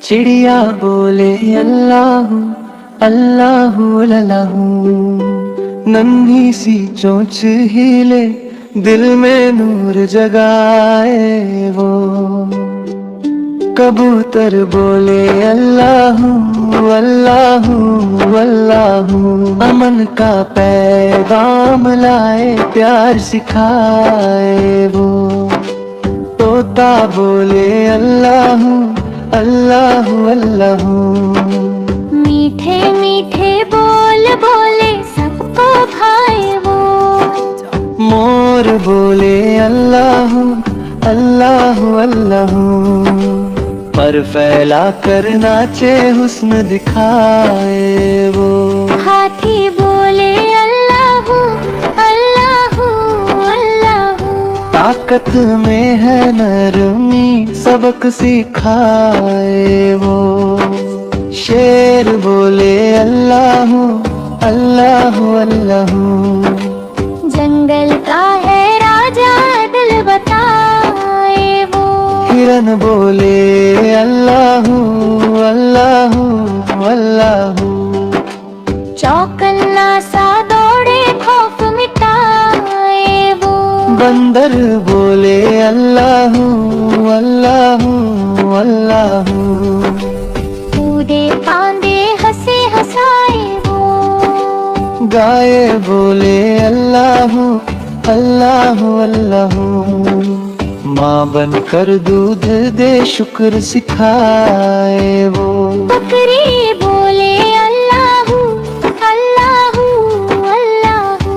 चिड़िया बोले अल्लाहू अल्लाहू अल्लाहू, नन्ही सी चोंच हिले दिल में नूर जगाए वो। कबूतर बोले अल्लाहू अल्लाहू अल्लाहू, अमन का पैगाम लाए प्यार सिखाए वो। तोता बोले अल्लाहू अल्लाहू अल्लाहू, मीठे मीठे बोल बोले सबको भाए वो। मोर बोले अल्लाहू अल्लाहू अल्लाहू, पर फैला कर नाचे हुस्न दिखाए वो। हाथी बोले अल्लाहू अल्लाहू अल्लाहू, ताकत में है नरमी सबक सिखाए वो। शेर बोले अल्लाहू अल्लाहू अल्लाहू, जंगल का है राजा दिल बताए वो। हिरन बोले अल्लाहू अल्लाहू अल्लाहू, चौकन्ना सा दौड़े खौफ मिटाए वो। बंदर बोले अल्लाहू अल्लाहू अल्लाहू, कूदे फांदे हंसे हंसाए वो। गाय बोले अल्लाहू अल्लाहू अल्लाहू, माँ बनकर दूध दे शुक्र सिखाए वो। बकरी बोले अल्लाहू अल्लाहू अल्लाहू,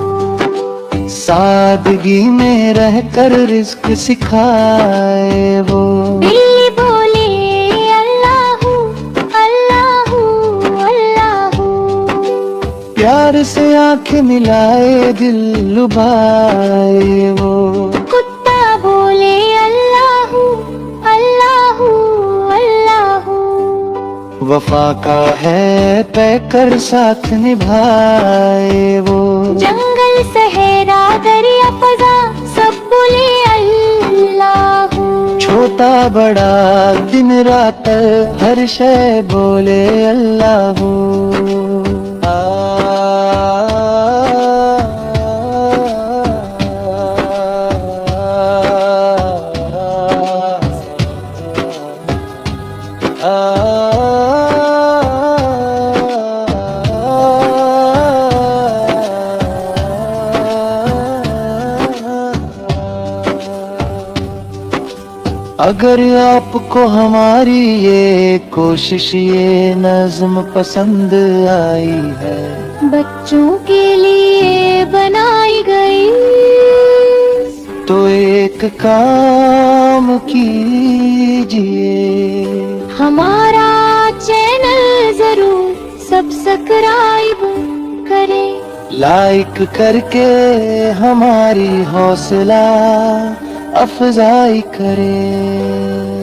सादगी में रहकर रिज़्क सिखाए वो। बिल्ली बोले अल्लाहू अल्लाहू अल्लाहू, प्यार से आंखें मिलाए दिल लुभाए वो। कुत्ता बोले अल्लाहू अल्लाहू अल्लाहू, वफा का है पैकर साथ निभाए वो। जंगल सहरा दरिया फजा सब बोले अल्लाहू। छोटा बड़ा दिन रात हर शय बोले अल्लाहू। अगर आपको हमारी ये कोशिश ये नज़्म पसंद आई है, बच्चों के लिए बनाई गई, तो एक काम कीजिए, हमारा चैनल जरूर सब्सक्राइब करें। लाइक करके हमारी हौसला अफजाई करें।